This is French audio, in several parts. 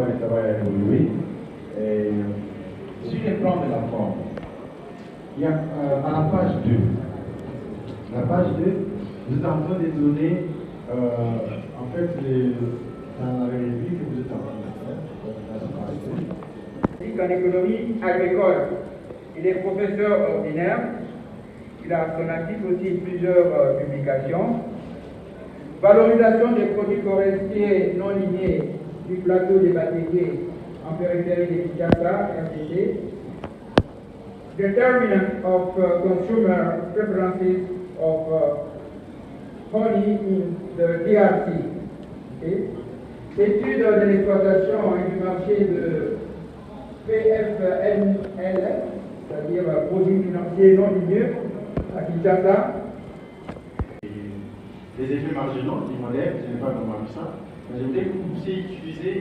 effectivement, le travail a évolué. Sur le plan de la forme, il y a à la page 2, vous êtes en train de donner, en fait, dans la revue que vous êtes en train de faire. En économie agricole, il est professeur ordinaire. Il a son actif aussi plusieurs publications. Valorisation des produits forestiers non lignés du plateau des Bataillés en périphérie de Kinshasa, RDC. Determinant of consumer preferences of honey in the DRC. Okay. Étude de l'exploitation et du marché de PFNL, c'est-à-dire produits financiers non ligneux à Kinshasa. Les effets marginaux du modèle, je n'ai pas vraiment vu ça, mais je voudrais que vous puissiez utiliser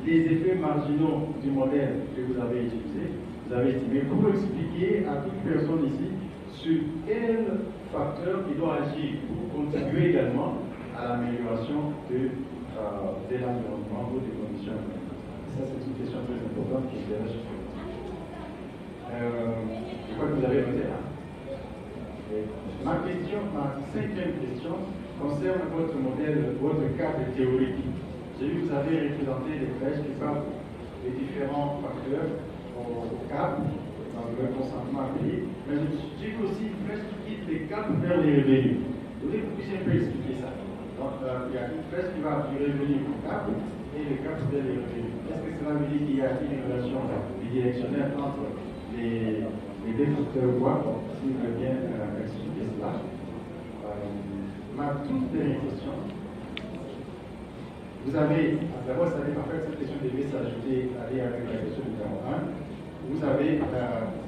les effets marginaux du modèle que vous avez utilisé, vous avez estimé, pour expliquer à toute personne ici sur quel facteur il doit agir pour contribuer également à l'amélioration de l'environnement ou des conditions environnementales. Ça, c'est une question très importante qui intéresse sur le je crois que vous avez noté là. Ma cinquième question concerne votre modèle, votre cadre théorique. J'ai vu que vous avez représenté les flèches qui parlent des différents facteurs au cap, dans le consentement à payer, mais j'ai vu aussi une flèche qui guide les caps vers les revenus. Je voudrais que vous puissiez un peu expliquer ça. Donc, il y a une flèche qui va du revenu au cap et le cap vers les revenus. Est-ce que cela veut dire qu'il y a une relation bidirectionnelle entre les deux facteurs ou quoi? Si vous voulez bien expliquer cela. Ma toute dernière question. Vous avez, d'abord, ça en fait, cette question devait s'ajouter, aller avec la question numéro 1. Vous avez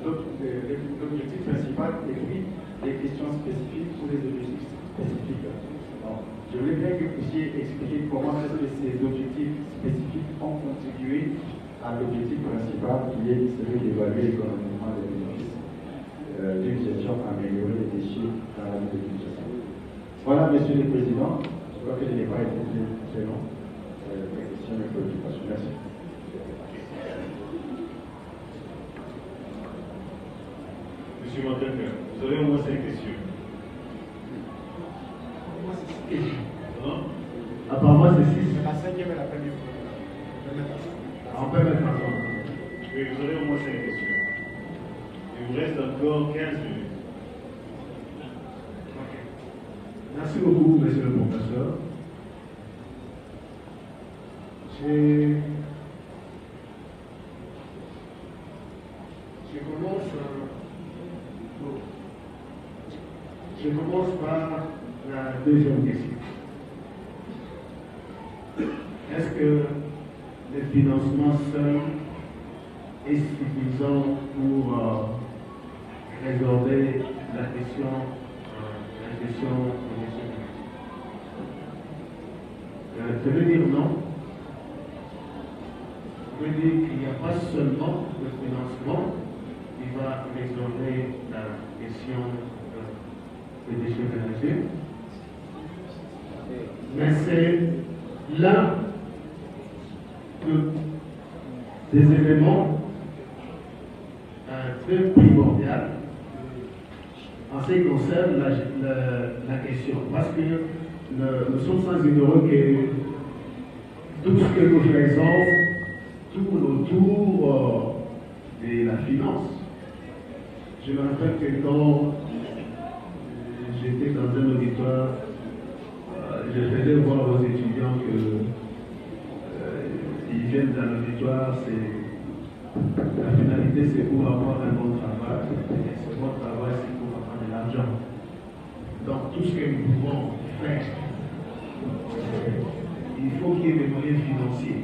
l'objectif principal et puis les questions spécifiques ou les objectifs spécifiques. Donc, je voulais bien que vous puissiez expliquer comment est-ce que ces objectifs spécifiques ont contribué à l'objectif principal qui est celui d'évaluer économiquement les bénéfices d'une gestion améliorée des déchets dans la ville de Kinshasa. Voilà, Monsieur le Président, je crois que je n'ai pas été très long. Les questions et préoccupations. Merci. Monsieur Montagne, vous avez au moins 5 questions. Apparemment, c'est 6. La cinquième et la première. On peut mettre ensemble. Oui, vous avez au moins 5 questions. Il vous reste encore 15 minutes. Merci beaucoup, monsieur le professeur. Je commence par la deuxième question. Est-ce que le financement seul est suffisant pour résolver la question je veux dire non. Je veux dire qu'il n'y a pas seulement le financement qui va résoudre la question des déchets ménagers, mais c'est là que des éléments très primordiaux en ce qui concerne la question. Parce que nous sommes sans ignorer que tout ce que nous faisons tourne autour de la finance. Je me rappelle que quand j'étais dans un auditoire, je faisais voir aux étudiants que ils viennent dans l'auditoire, la finalité c'est pour avoir un bon travail, et ce bon travail c'est pour avoir de l'argent. Donc tout ce que nous pouvons faire, il faut qu'il y ait des moyens financiers.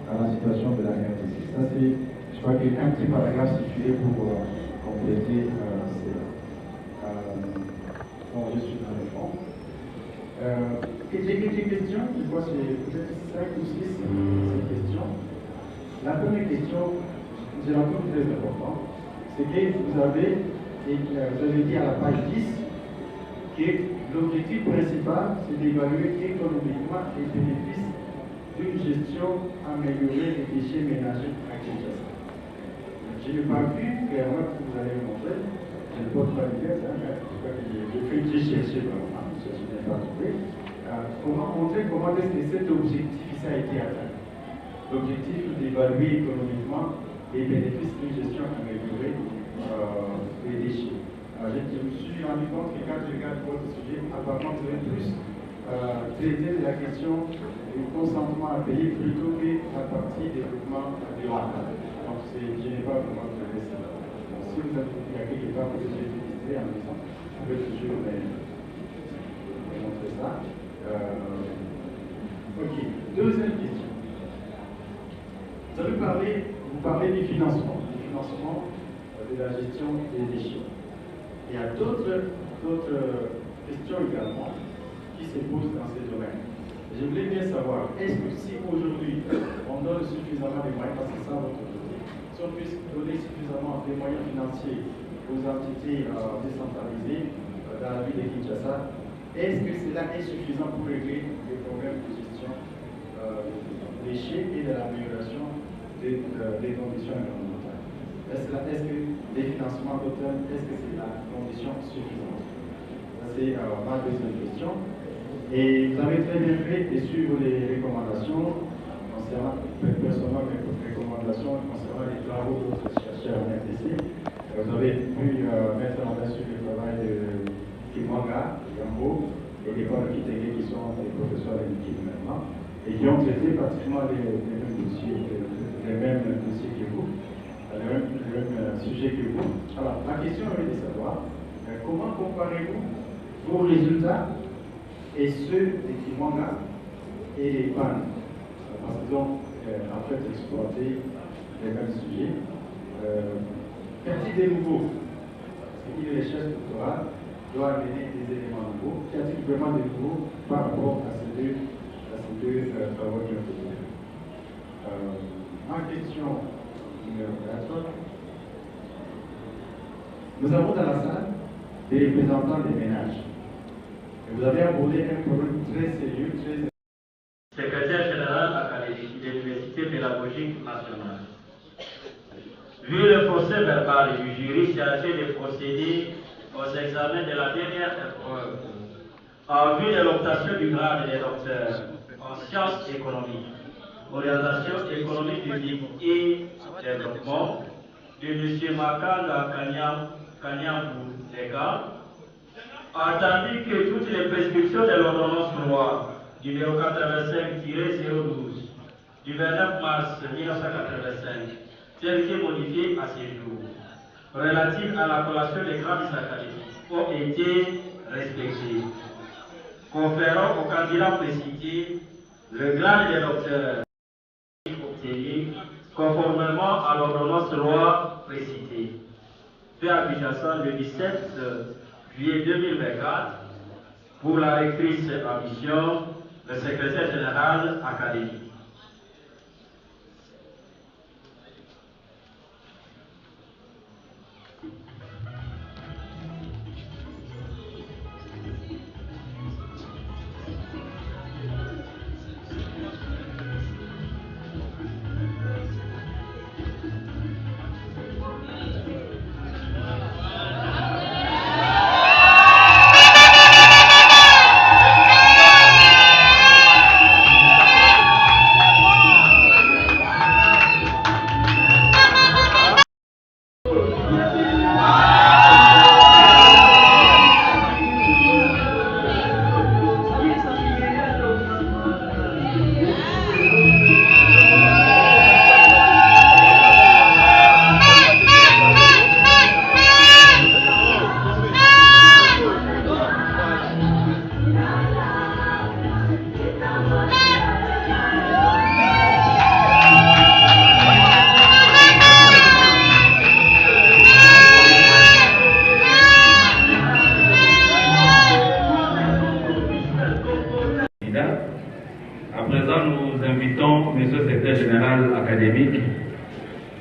À la situation de la RDC. Ça c'est, je crois qu'il y a un petit paragraphe situé pour compléter je suis dans le fond. J'ai quelques questions, je vois peut-être 5 ou 6 questions. La première question, j'ai l'impression très importante, c'est que vous avez dit à la page 10 que l'objectif principal, c'est d'évaluer économiquement les bénéfices d'une gestion améliorée des déchets ménagers à Kinshasa. Je n'ai pas vu clairement ce que vous allez me montrer. Je ne peux pas le dire, j'ai cherché vraiment, je n'ai pas trouvé. Comment montrer comment est-ce que cet objectif a été atteint? L'objectif d'évaluer économiquement les bénéfices d'une gestion améliorée des déchets. Je me suis rendu compte que quand je regarde votre sujet, apparemment vous avez plus traité de la question du consentement à payer plutôt que la partie développement environnemental. Donc je n'ai pas vraiment traité ça. Donc, si vous avez il y a quelque part que j'ai utilisé en disant, je vais toujours montrer ça. Ok, deuxième question. Vous parlez du financement de la gestion des déchets. Il y a d'autres questions également qui se posent dans ces domaines. Je voulais bien savoir, est-ce que si aujourd'hui on donne suffisamment de moyens, parce que ça votre côté, si on puisse donner suffisamment de moyens financiers aux entités décentralisées dans la ville de Kinshasa, est-ce que cela est suffisant pour régler les problèmes de gestion des déchets et de l'amélioration des conditions environnementales? Est-ce que les financements d'auteur, est-ce que c'est la condition suffisante? Ça, c'est ma deuxième question. Et vous avez très bien fait de suivre les recommandations concernant, personnellement, mes recommandations concernant les travaux d'autres chercheurs en RDC. Vous avez pu mettre en place le travail de Kimwanga, Yambo et l'école de Kitege qui sont des professeurs de l'équipe maintenant et qui ont traité pratiquement les mêmes dossiers que vous. Le même sujet que vous. Alors, ma question est de savoir comment comparez-vous vos résultats et ceux des Kimwanga et les PAN, parce qu'ils ont en fait exploité les mêmes sujets. Qu'a-t-il des nouveaux? Parce qu'il est chef doctoral, doit amener des éléments nouveaux. Qu'y a-t-il vraiment de nouveau par rapport à ces deux travaux qui ont été faits? En question numéro 4, nous avons dans la salle des représentants des ménages. Et vous avez abordé un problème très sérieux, Secrétaire général académique de l'Université pédagogique nationale. Vu le procès verbal du jury chargé de procéder aux examens de la dernière épreuve, en vue de l'obtention du grade de docteur en sciences économiques, orientation économique publique et développement, de M. Makanga Kanyambou Lega, entendu que toutes les prescriptions de l'ordonnance loi numéro 85-012 du 29 mars 1985, telle que modifiée à ce jour, relatives à la collation des grades académiques, ont été respectées, conférant aux candidats précités le grade de docteur obtenu conformément à l'ordonnance loi précitée. Fait à Kinshasa le 17 juillet 2024 pour la rectrice en mission, le secrétaire général académique.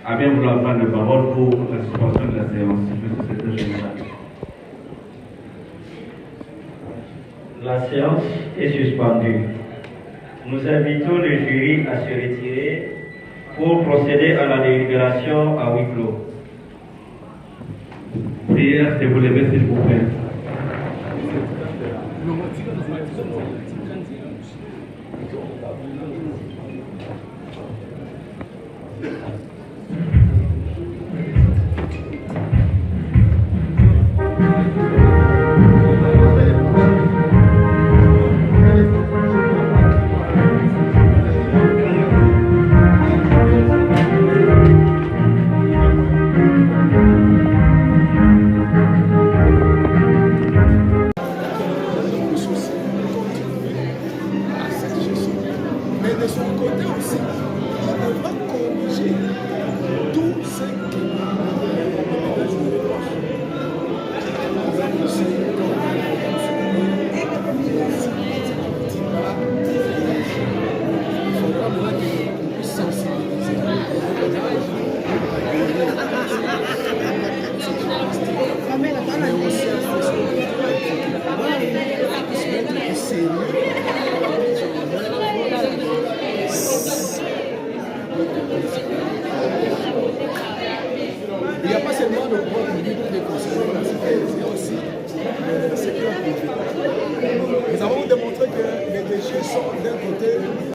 à bien vouloir prendre la parole pour la suspension de la séance. Monsieur le secrétaire général. La séance est suspendue. Nous invitons le jury à se retirer pour procéder à la délibération à huis clos. Prière de vous lever, s'il vous plaît. Mais de son côté aussi, il devra corriger tout ce qui il n'y a pas seulement le droit public qui est concerné, il y a aussi le secteur privé. Nous avons démontré que les déchets sont d'un côté